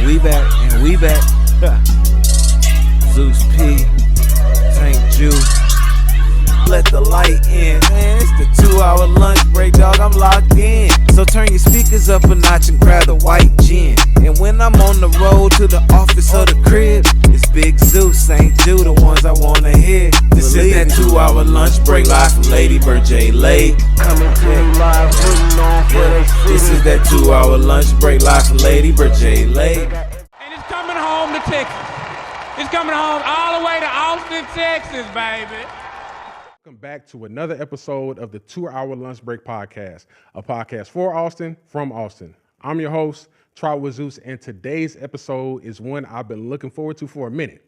We back and we back. Zeus P, Tank Juice. Let the light in, man. It's the 2-hour lunch break, dog. I'm locked in. So turn your speakers up a notch and grab the white gin. And when I'm on the road to the office or the crib, it's Big Zeus, St. Jude, the ones I wanna hear. This is that 2-hour lunch break live from Lady Bird J Lake. Coming to you live, putting on for the city. This is that 2-hour lunch break live from Lady Bird J Lake. And it's coming home to Texas. It's coming home all the way to Austin, Texas, baby. Welcome back to another episode of the 2-Hour Lunch Break Podcast, a podcast for Austin, from Austin. I'm your host, Trout with Zeus, and today's episode is one I've been looking forward to for a minute.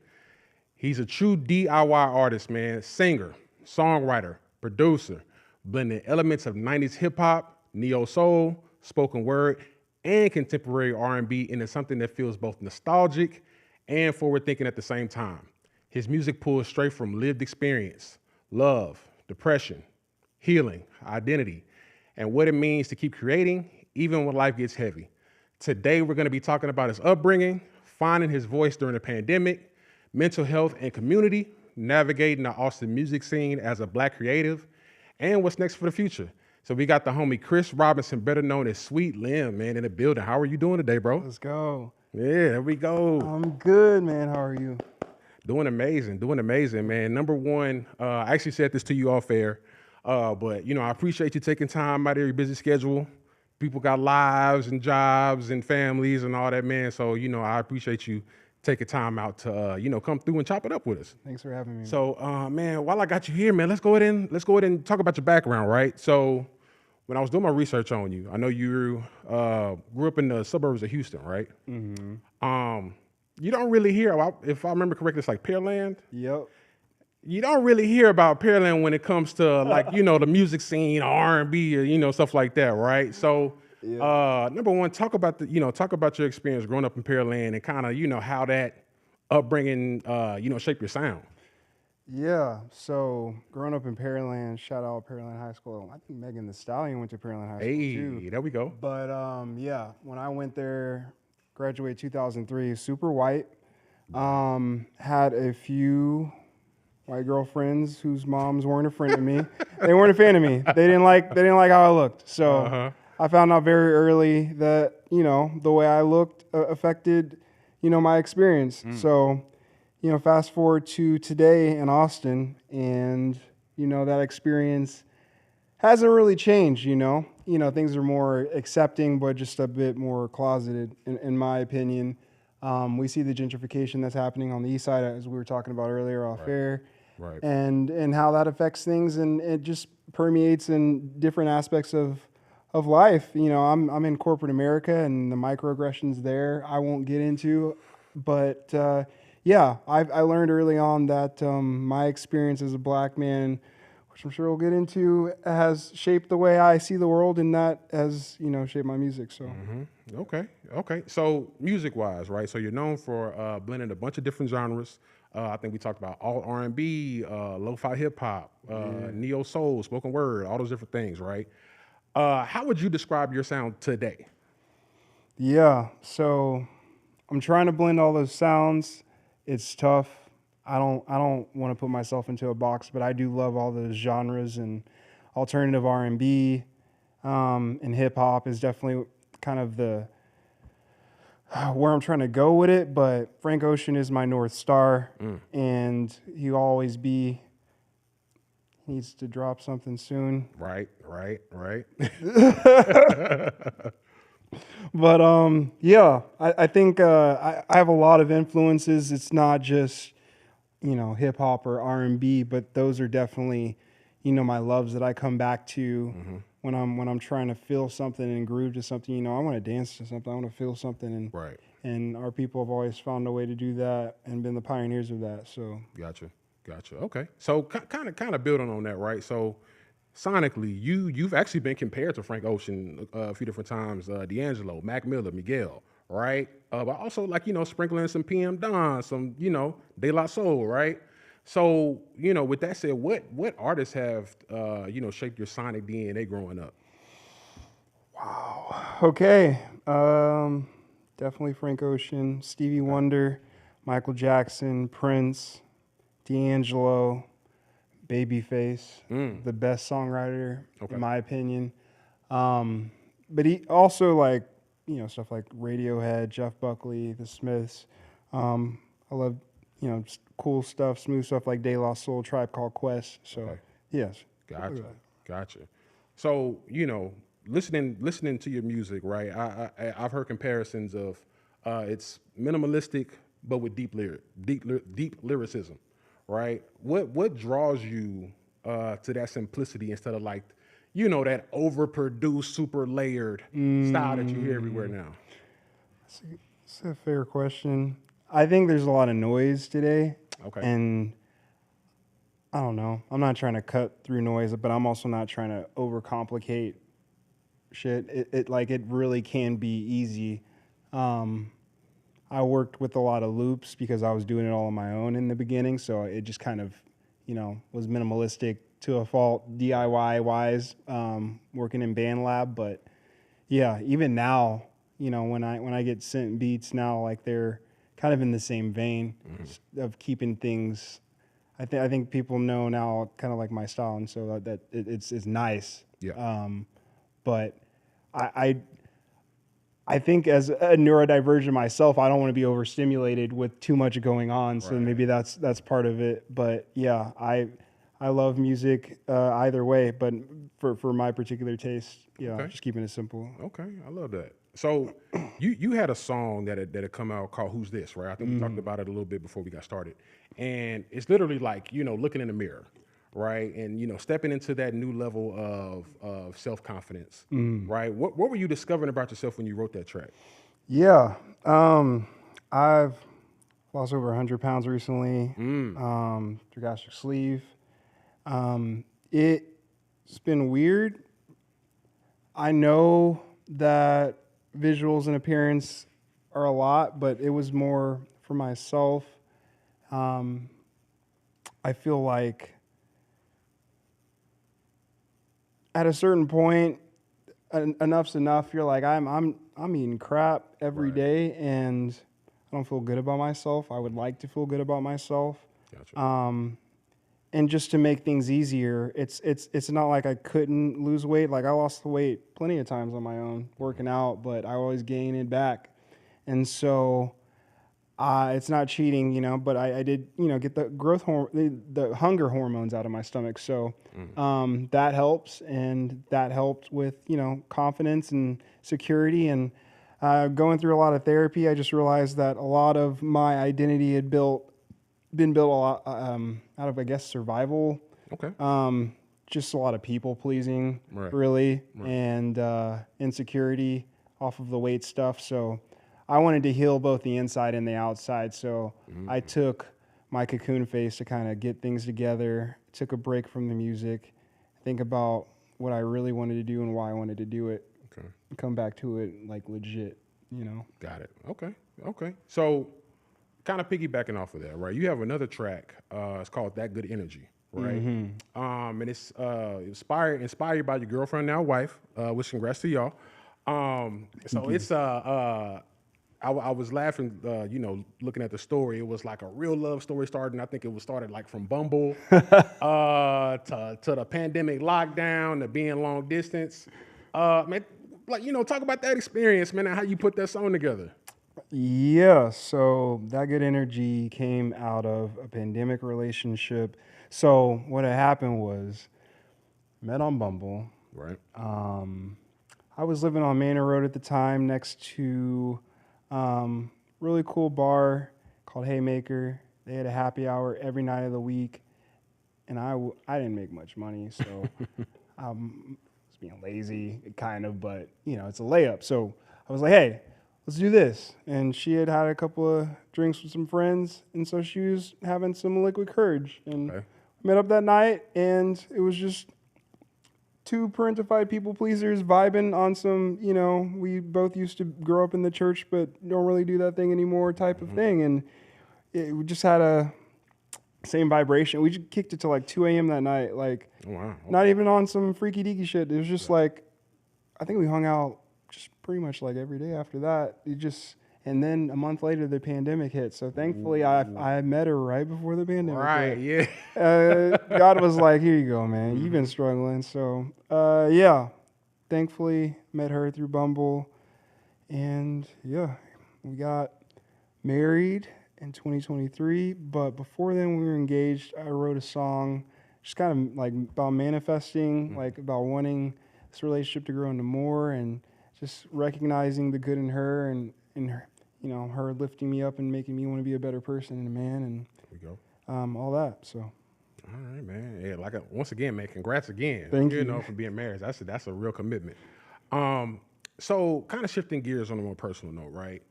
He's a true DIY artist, man, singer, songwriter, producer, blending elements of 90s hip-hop, neo-soul, spoken word, and contemporary R&B into something that feels both nostalgic and forward-thinking at the same time. His music pulls straight from lived experience, love, depression, healing, identity, and what it means to keep creating even when life gets heavy. Today, we're going to be talking about his upbringing, finding his voice during the pandemic, mental health and community, navigating the Austin music scene as a Black creative, and what's next for the future. So we got the homie Chris Robinson, better known as Sweetlimb, man, in the building. How are you doing today, bro? Let's go. Yeah, there we go. I'm good, man. How are you? Doing amazing, man. Number one, I actually said this to you off air, but I appreciate you taking time out of your busy schedule. People got lives and jobs and families and all that, man. So, I appreciate you taking time out to, come through and chop it up with us. Thanks for having me. So, man, while I got you here, man, let's go ahead and talk about your background, right? So, when I was doing my research on you, I know you grew up in the suburbs of Houston, right? Mm-hmm. You don't really hear about, if I remember correctly, it's like Pearland. Yep. You don't really hear about Pearland when it comes to the music scene, R&B, or, stuff like that, right? So, number one, talk about your experience growing up in Pearland and kind of, how that upbringing, shaped your sound. Yeah. So growing up in Pearland, shout out Pearland High School. I think Megan Thee Stallion went to Pearland High School too. Hey, there we go. But when I went there, graduated 2003, super white. Had a few white girlfriends whose moms weren't a friend of me. They weren't a fan of me. They didn't like how I looked. So I found out very early that, the way I looked affected, my experience. So, fast forward to today in Austin, and, that experience hasn't really changed, things are more accepting, but just a bit more closeted, in my opinion. We see the gentrification that's happening on the east side, as we were talking about earlier off air, right. and how that affects things, and it just permeates in different aspects of life. I'm in corporate America, and the microaggressions there I won't get into, but I learned early on that my experience as a Black man, which I'm sure we'll get into, has shaped the way I see the world, and that has, shaped my music. So. Mm-hmm. Okay. So music-wise, right? So you're known for blending a bunch of different genres. I think we talked about alt R&B, lo-fi hip-hop, neo-soul, spoken word, all those different things, right? How would you describe your sound today? Yeah, so I'm trying to blend all those sounds. It's tough. I don't want to put myself into a box, but I do love all those genres, and alternative R&B and hip hop is definitely kind of the where I'm trying to go with it. But Frank Ocean is my North Star, and he'll always be. Needs to drop something soon. Right. But I think I have a lot of influences. It's not just hip hop or R&B, but those are definitely my loves that I come back to when I'm trying to feel something and groove to something. I want to dance to something. I want to feel something, and our people have always found a way to do that and been the pioneers of that. So Gotcha. Okay. So kind of building on that, right? So sonically, you've actually been compared to Frank Ocean a few different times. D'Angelo, Mac Miller, Miguel, right? But also sprinkling some PM Dawn, some De La Soul, right? So with that said, what artists have shaped your sonic DNA growing up? Wow. Okay. definitely Frank Ocean, Stevie Wonder, Michael Jackson, Prince, D'Angelo, Babyface, the best songwriter in my opinion. But he also like, you know, stuff like Radiohead, Jeff Buckley, The Smiths. I love, you know, cool stuff, smooth stuff like De La Soul, Tribe Called Quest. So yes. Gotcha. So, you know, listening to your music, right? I've heard comparisons of it's minimalistic but with deep lyricism, right? What draws you to that simplicity instead of like, you know, that overproduced, super layered style that you hear everywhere now? That's a fair question. I think there's a lot of noise today. Okay. And I don't know. I'm not trying to cut through noise, but I'm also not trying to overcomplicate shit. It really can be easy. I worked with a lot of loops because I was doing it all on my own in the beginning, so it just kind of, you know, was minimalistic to a fault, DIY wise, working in band lab. But yeah, even now, you know, when I get sent beats now, like they're kind of in the same vein of keeping things. I think people know now kind of like my style, and so that it's nice. Yeah. But I think as a neurodivergent myself, I don't want to be overstimulated with too much going on. So maybe that's part of it. But yeah, I love music either way. But for my particular taste, just keeping it simple. Okay, I love that. So you had a song that had come out called "Who's This," right? I think we talked about it a little bit before we got started, and it's literally like, you know, looking in the mirror, right, and you know, stepping into that new level of self confidence, right? What were you discovering about yourself when you wrote that track? Yeah, I've lost over 100 pounds recently through gastric sleeve. It's been weird. I know that visuals and appearance are a lot, but it was more for myself. I feel like at a certain point, enough's enough. You're like, I'm eating crap every day, and I don't feel good about myself. I would like to feel good about myself. Gotcha. And just to make things easier, it's not like I couldn't lose weight. Like I lost the weight plenty of times on my own working out, but I always gain it back. And so it's not cheating, you know, but I did, you know, get the the hunger hormones out of my stomach. So that helps, and that helped with, you know, confidence and security. And going through a lot of therapy, I just realized that a lot of my identity had been built a lot out of, I guess, survival. Okay. Just a lot of people pleasing, really, and insecurity off of the weight stuff. So I wanted to heal both the inside and the outside. So I took my cocoon phase to kind of get things together, took a break from the music, think about what I really wanted to do and why I wanted to do it, and come back to it like legit, you know. Got it. Okay. So kind of piggybacking off of that, right? You have another track. It's called "That Good Energy," right? And it's inspired by your girlfriend, now wife. Which congrats to y'all. So it's I was laughing, you know, looking at the story. It was like a real love story starting. I think it was started like from Bumble to the pandemic lockdown to being long distance. Man, like, you know, talk about that experience, man, and how you put that song together. Yeah, so That Good Energy came out of a pandemic relationship. So what had happened was, met on Bumble. Right. I was living on Manor Road at the time, next to really cool bar called Haymaker. They had a happy hour every night of the week, and I didn't make much money, so I was being lazy, kind of, but you know, it's a layup. So I was like, hey, let's do this. And she had a couple of drinks with some friends, and so she was having some liquid courage. And met up that night, and it was just two parentified people pleasers vibing on some, you know, we both used to grow up in the church but don't really do that thing anymore type of thing. And we just had a same vibration. We just kicked it till like 2 a.m. that night. Like, not even on some freaky deaky shit. It was just like, I think we hung out just pretty much like every day after that. And then a month later, the pandemic hit. So thankfully, I met her right before the pandemic Right, hit. yeah. God was like, here you go, man. You've been struggling. So, yeah, thankfully met her through Bumble. And yeah, we got married in 2023. But before then, we were engaged. I wrote a song just kind of like about manifesting, like about wanting this relationship to grow into more and just recognizing the good in her and her, you know, her lifting me up and making me want to be a better person and a man and There we go. all that. So, All right, man. Yeah, once again, man, congrats again. Thank You you. know, for being married. That's a real commitment. So kind of shifting gears on a more personal note, right?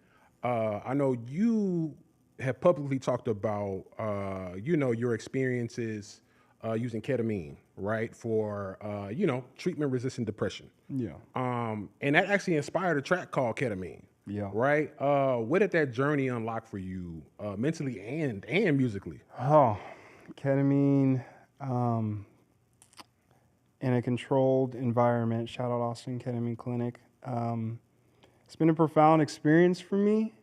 I know you have publicly talked about, you know, your experiences using ketamine, right, for treatment-resistant depression. yeah. And that actually inspired a track called Ketamine. Yeah. Right. What did that journey unlock for you, mentally and musically? Oh, ketamine in a controlled environment. Shout out Austin Ketamine Clinic. It's been a profound experience for me.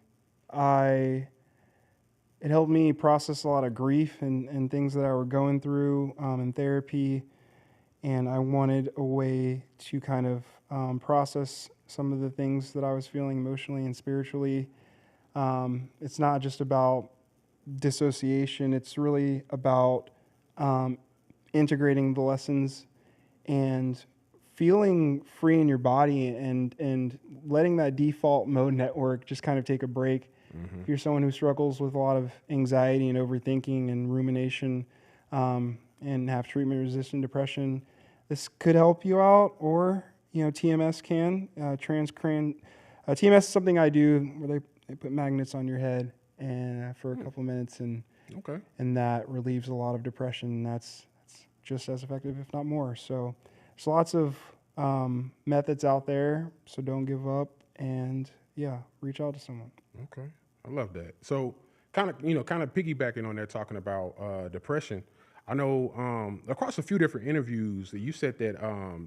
It helped me process a lot of grief and things that I were going through in therapy. And I wanted a way to kind of process some of the things that I was feeling emotionally and spiritually. It's not just about dissociation. It's really about integrating the lessons and feeling free in your body and letting that default mode network just kind of take a break. If you're someone who struggles with a lot of anxiety and overthinking and rumination and have treatment-resistant depression, this could help you out. Or, you know, TMS can. TMS is something I do where they put magnets on your head and for a couple minutes, and Okay. and that relieves a lot of depression. That's just as effective, if not more. So there's lots of methods out there. So don't give up, and yeah, reach out to someone. Okay. I love that. So kind of piggybacking on that, talking about depression. I know across a few different interviews that you said that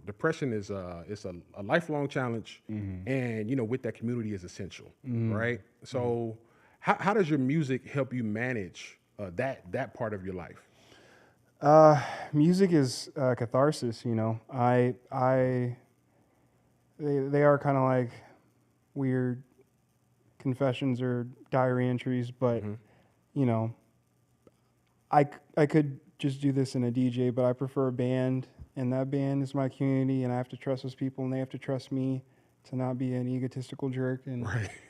depression is it's a lifelong challenge, and you know, with that community is essential, right? So how does your music help you manage that part of your life? Music is catharsis. You know, they are kind of like weird confessions or diary entries, but you know, I could just do this in a DJ, but I prefer a band, and that band is my community, and I have to trust those people, and they have to trust me to not be an egotistical jerk and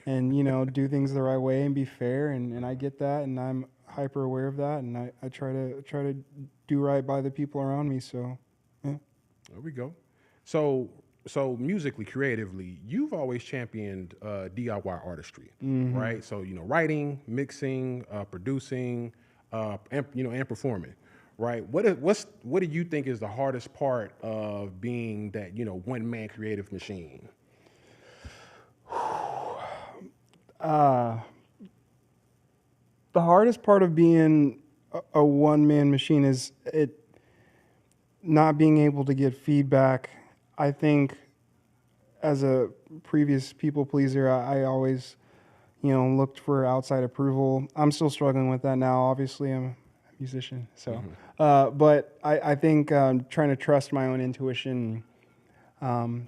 and you know, do things the right way and be fair, and I get that, and I'm hyper aware of that, and I try to do right by the people around me. So yeah. There we go. So musically, creatively, you've always championed DIY artistry, right? So, you know, writing, mixing, producing, and performing, right? What do you think is the hardest part of being that, you know, one man creative machine? The hardest part of being a one-man machine is it not being able to get feedback. I think as a previous people pleaser, I always, you know, looked for outside approval. I'm still struggling with that now. Obviously, I'm a musician, so. But I think trying to trust my own intuition,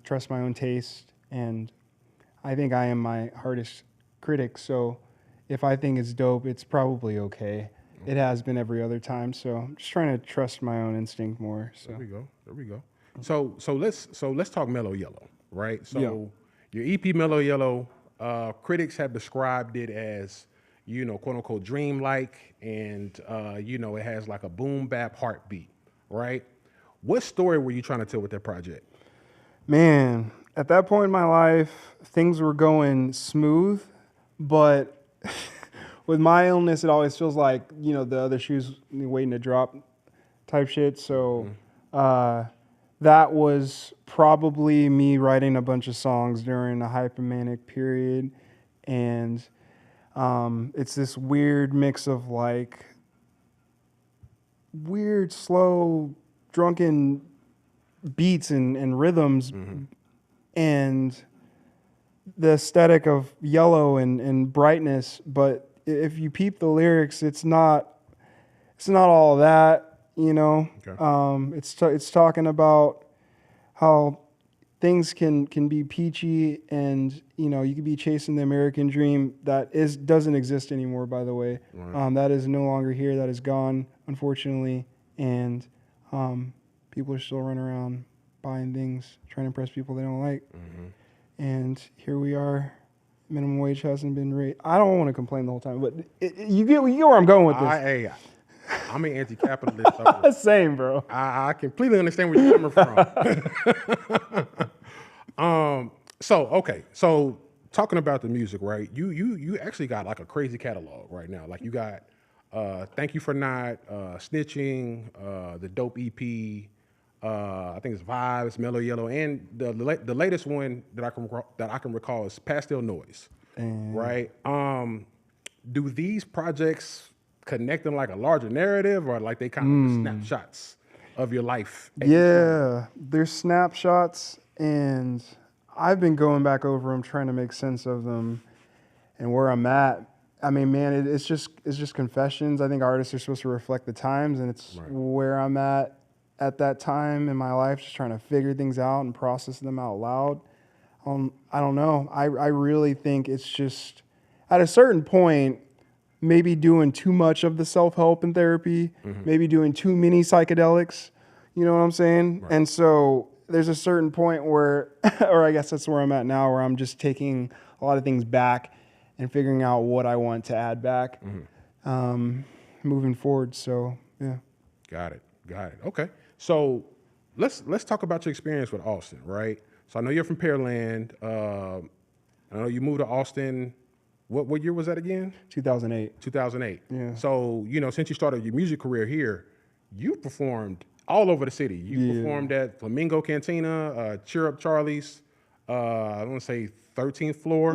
trust my own taste, and I think I am my hardest critic. So if I think it's dope, it's probably okay. It has been every other time. So I'm just trying to trust my own instinct more. So There we go. So let's talk Mellow Yellow, right? So Yeah. your EP Mellow Yellow, critics have described it as, you know, quote unquote dreamlike, and you know, it has like a boom bap heartbeat, right? What story were you trying to tell with that project? Man, at that point in my life, things were going smooth, but with my illness, it always feels like, you know, the other shoe's waiting to drop type shit. So that was probably me writing a bunch of songs during a hypomanic period. And it's this weird mix of like weird, slow, drunken beats and rhythms. And the aesthetic of yellow and brightness, but if you peep the lyrics, it's not all that, you know. Okay. It's talking about how things can be peachy, and you know, you could be chasing the American dream that doesn't exist anymore, by the way. Right. That is no longer here. That is gone, unfortunately, and people are still running around buying things, trying to impress people they don't like. And here we are. Minimum wage hasn't been raised. I don't want to complain the whole time, but you get where I'm going with this. I'm an anti-capitalist. So Same, bro. I completely understand where you're coming from. So talking about the music, right? You actually got like a crazy catalog right now. Like you got Thank You For Not Snitching, the Dope EP. I think it's Vibes, Mellow Yellow, and the latest one that I can recall is Pastel Noise, right? Do these projects connect in like a larger narrative, or like they kind of snapshots of your life? Yeah, there's snapshots, and I've been going back over them, trying to make sense of them and where I'm at. I mean, man, it's just confessions. I think artists are supposed to reflect the times, and it's where I'm at that time in my life, just trying to figure things out and process them out loud. I don't know. I really think it's just at a certain point, maybe doing too much of the self-help and therapy, maybe doing too many psychedelics, you know what I'm saying? Right. And so there's a certain point where, or I guess that's where I'm at now, where I'm just taking a lot of things back and figuring out what I want to add back moving forward. So, yeah. Got it. Okay. So let's talk about your experience with Austin, right? So I know you're from Pearland. I know you moved to Austin. What year was that again? 2008. 2008. Yeah. So, you know, since you started your music career here, you performed all over the city. You performed at Flamingo Cantina, Cheer Up Charlie's, I want to say 13th floor.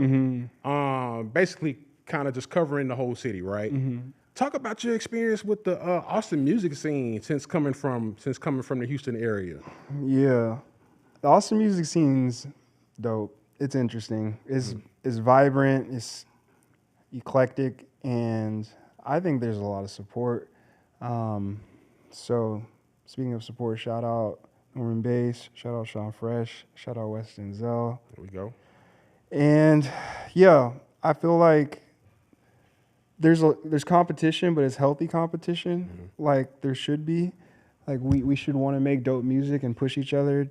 Basically kind of just covering the whole city, right? Talk about your experience with the Austin music scene since coming from the Houston area. Yeah. The Austin music scene's dope. It's interesting. It's vibrant. It's eclectic, and I think there's a lot of support. So speaking of support, shout out Norman Bass, shout out Sean Fresh, shout out Weston Zell. There we go. And yeah, I feel like there's competition, but it's healthy competition, like there should be. Like we should want to make dope music and push each other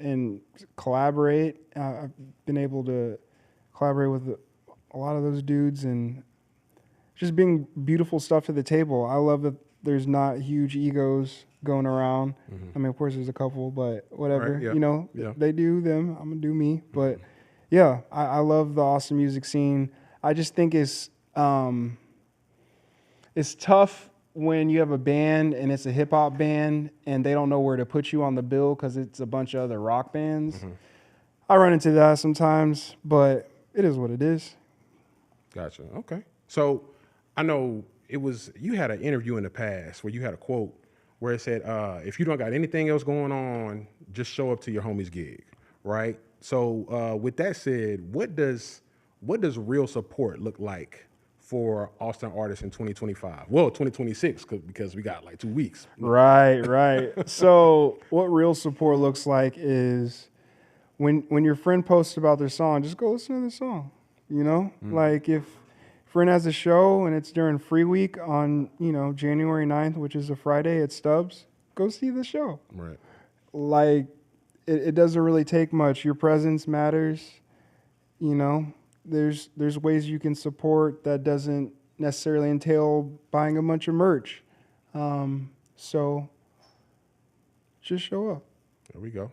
and collaborate. I've been able to collaborate with a lot of those dudes and just bring beautiful stuff to the table. I love that there's not huge egos going around. I mean, of course there's a couple, but whatever, Right, yeah, you know, yeah. they do them, I'm gonna do me. But yeah, I love the Austin music scene. I just think it's tough when you have a band and it's a hip hop band and they don't know where to put you on the bill because it's a bunch of other rock bands. I run into that sometimes, but it is what it is. Gotcha. Okay. So I know you had an interview in the past where you had a quote where it said, if you don't got anything else going on, just show up to your homie's gig, right? So with that said, what does real support look like for Austin artists in 2025? Well, 2026, because we got like 2 weeks. Right. So what real support looks like is when your friend posts about their song, just go listen to their song. You know, like if a friend has a show and it's during Free Week on, you know, January 9th, which is a Friday at Stubbs, go see the show. Right. Like it doesn't really take much. Your presence matters. You know, there's ways you can support that doesn't necessarily entail buying a bunch of merch. So just show up. There we go.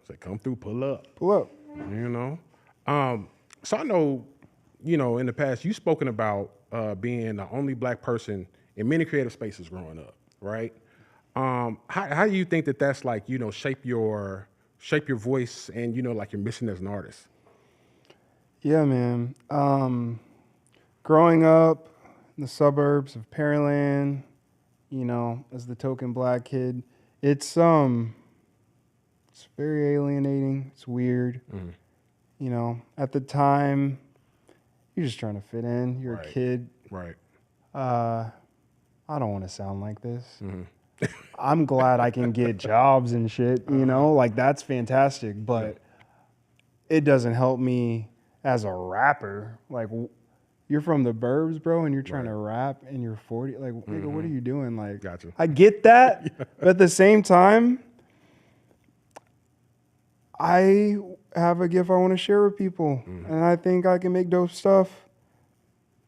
Say, come through, pull up. You know? So I know, you know, in the past, you've spoken about being the only black person in many creative spaces growing up, right? How do you think that's like, you know, shape your voice and, you know, like your mission as an artist? Yeah, man. Growing up in the suburbs of Pearland, you know, as the token black kid, it's very alienating. It's weird. You know, at the time, you're just trying to fit in. You're Right. a kid. Right. I don't want to sound like this. I'm glad I can get jobs and shit, you know, like that's fantastic, but it doesn't help me as a rapper. Like, you're from the burbs, bro, and you're trying to rap and you're 40. Like, nigga, what are you doing? Like, Gotcha. I get that, but at the same time, I have a gift I want to share with people, and I think I can make dope stuff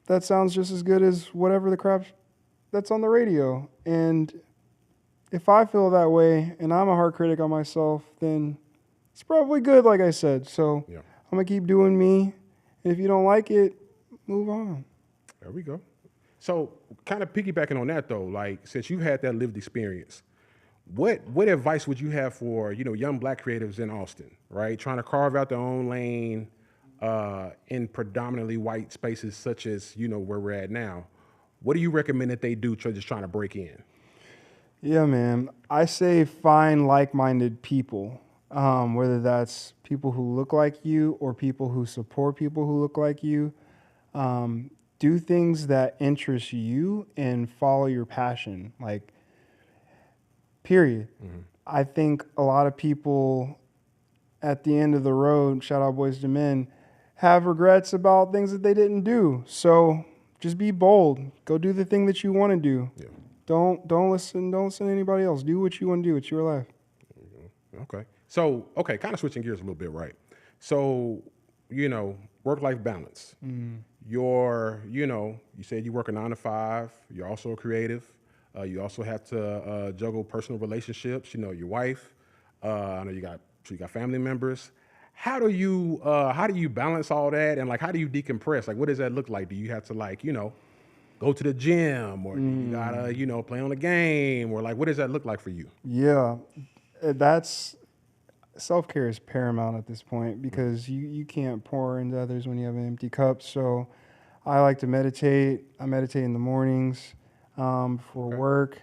that sounds just as good as whatever the crap that's on the radio. And if I feel that way and I'm a hard critic on myself, then it's probably good, like I said. So I'm going to keep doing me. And if you don't like it, move on. There we go. So kind of piggybacking on that, though, like since you've had that lived experience, what advice would you have for, young black creatives in Austin, right? Trying to carve out their own lane in predominantly white spaces such as, where we're at now. What do you recommend that they do just trying to break in? Yeah, man. I say find like-minded people, whether that's people who look like you or people who support people who look like you. Do things that interest you and follow your passion, like, period. I think a lot of people at the end of the road, shout out Boys to Men, have regrets about things that they didn't do. So just be bold. Go do the thing that you want to do. Yeah. Don't listen to anybody else. Do what you want to do. It's your life. Okay. So, kind of switching gears a little bit, right? So, work-life balance. You said you work a 9 to 5. You're also a creative. You also have to juggle personal relationships. Your wife. I know you got family members. How do you balance all that, and like how do you decompress? Like, what does that look like? Do you have to go to the gym, or you gotta play on a game, or like what does that look like for you? Yeah, that's self-care is paramount at this point because you can't pour into others when you have an empty cup. So I like to meditate. I meditate in the mornings for work.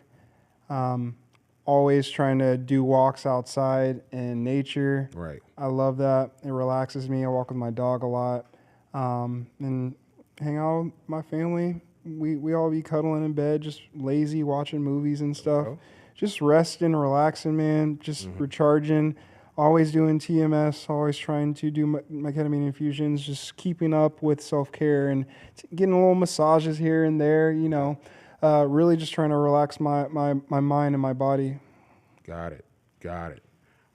Always trying to do walks outside in nature. Right. I love that. It relaxes me. I walk with my dog a lot and hang out with my family. We all be cuddling in bed, just lazy, watching movies and stuff. Just resting, relaxing, man. Just recharging. Always doing TMS. Always trying to do my ketamine infusions. Just keeping up with self-care and getting little massages here and there. Really just trying to relax my mind and my body. Got it.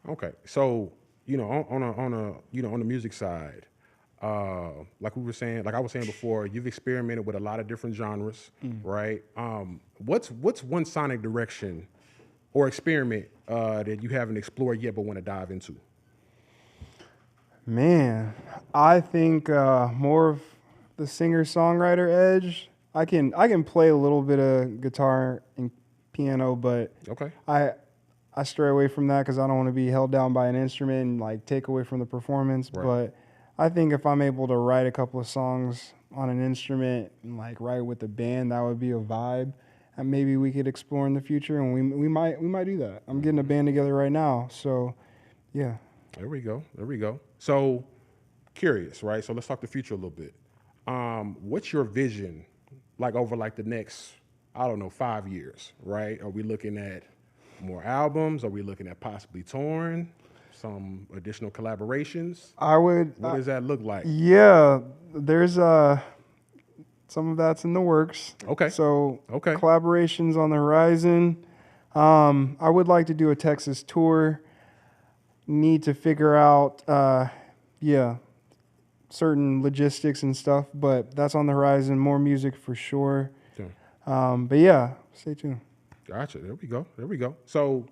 Okay. So, on the music side, like I was saying before, you've experimented with a lot of different genres, right? What's one sonic direction or experiment that you haven't explored yet but want to dive into? Man, I think more of the singer-songwriter edge. I can play a little bit of guitar and piano, but I stray away from that because I don't want to be held down by an instrument and like take away from the performance. Right. But I think if I'm able to write a couple of songs on an instrument and like write with a band, that would be a vibe. And maybe we could explore in the future, and we might do that. I'm getting a band together right now, so yeah. There we go. So curious, right? So let's talk the future a little bit. What's your vision, like over like the next, 5 years, right? Are we looking at more albums? Are we looking at possibly touring? Some additional collaborations? What does that look like? Yeah, there's some of that's in the works. Okay. So collaborations on the horizon. I would like to do a Texas tour. Need to figure out, certain logistics and stuff, but that's on the horizon. More music for sure. Okay. But yeah, stay tuned. Gotcha. There we go. So,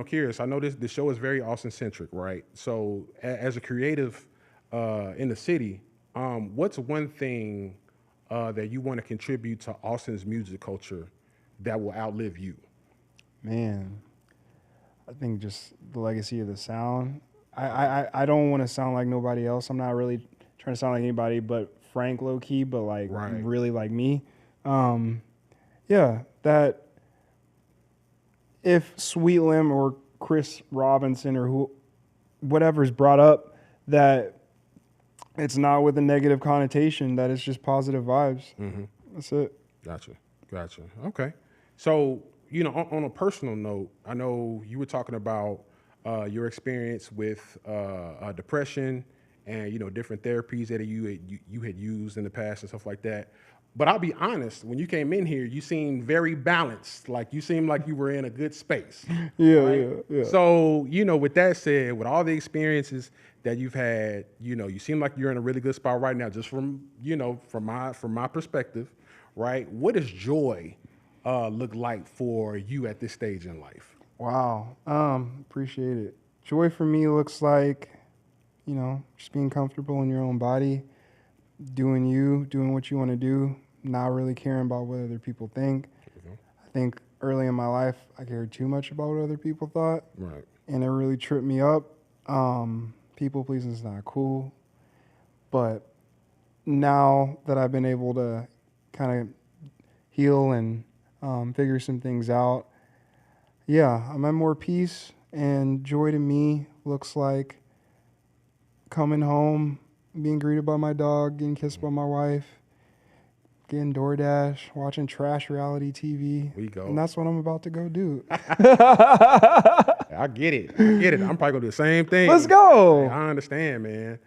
curious. I know the show is very Austin-centric, right? So, as a creative in the city, what's one thing that you want to contribute to Austin's music culture that will outlive you? Man, I think just the legacy of the sound. I don't want to sound like nobody else. I'm not really trying to sound like anybody but Frank low key, but like really like me. That if Sweetlimb or Chris Robinson or whatever's brought up, that it's not with a negative connotation, that it's just positive vibes. That's it. Gotcha. Okay. So, on a personal note, I know you were talking about your experience with depression and, different therapies that you had used in the past and stuff like that. But I'll be honest, when you came in here, you seemed very balanced. Like, you seemed like you were in a good space. Yeah. So, with that said, with all the experiences that you've had, you seem like you're in a really good spot right now, just from my perspective, right? What does joy look like for you at this stage in life? Wow. Appreciate it. Joy for me looks like, just being comfortable in your own body, doing what you want to do, not really caring about what other people think. I think early in my life, I cared too much about what other people thought. Right. And it really tripped me up. People pleasing is not cool. But now that I've been able to kind of heal and figure some things out, I'm at more peace. And joy to me looks like coming home, being greeted by my dog, getting kissed by my wife, getting DoorDash, watching trash reality TV. We go. And that's what I'm about to go do. I get it. I'm probably gonna do the same thing. Let's go. I understand, man.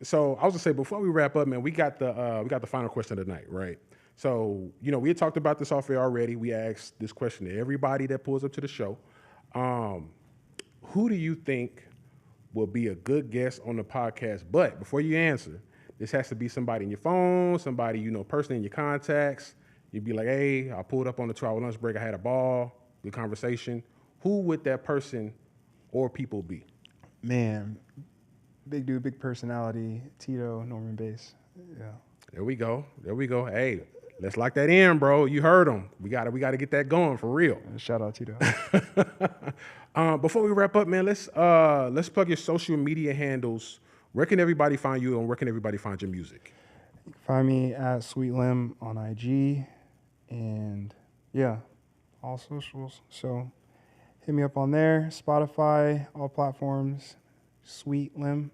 So I was gonna say, before we wrap up, man, we got the final question of the night, right? So, we had talked about this off air already. We asked this question to everybody that pulls up to the show. Who do you think will be a good guest on the podcast? But before you answer, this has to be somebody in your phone, somebody, person in your contacts. You'd be like, hey, I pulled up on the 2-hour lunch break. I had a ball, good conversation. Who would that person or people be? Man, big dude, big personality, Tito, Norman Bass. Yeah. There we go. Hey, let's lock that in, bro. You heard him. We gotta get that going for real. Shout out Tito. Before we wrap up, man, let's plug your social media handles. Where can everybody find you, and where can everybody find your music? You can find me at Sweetlimb on IG, and all socials. So hit me up on there, Spotify, all platforms, Sweetlimb.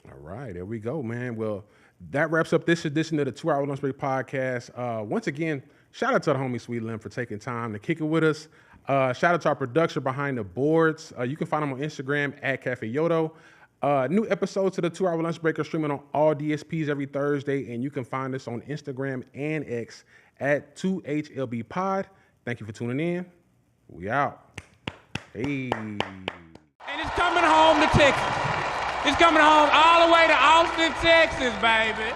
All right, there we go, man. Well, that wraps up this edition of the 2-Hour Lunch Break Podcast. Once again, shout out to the homie Sweetlimb for taking time to kick it with us. Shout out to our producer behind the boards. You can find him on Instagram at Cafe Yodo. New episodes of the 2-Hour Lunch Break are streaming on all DSPs every Thursday, and you can find us on Instagram and X at 2HLB Pod. Thank you for tuning in. We out. Hey. And it's coming home to Texas. It's coming home all the way to Austin, Texas, baby.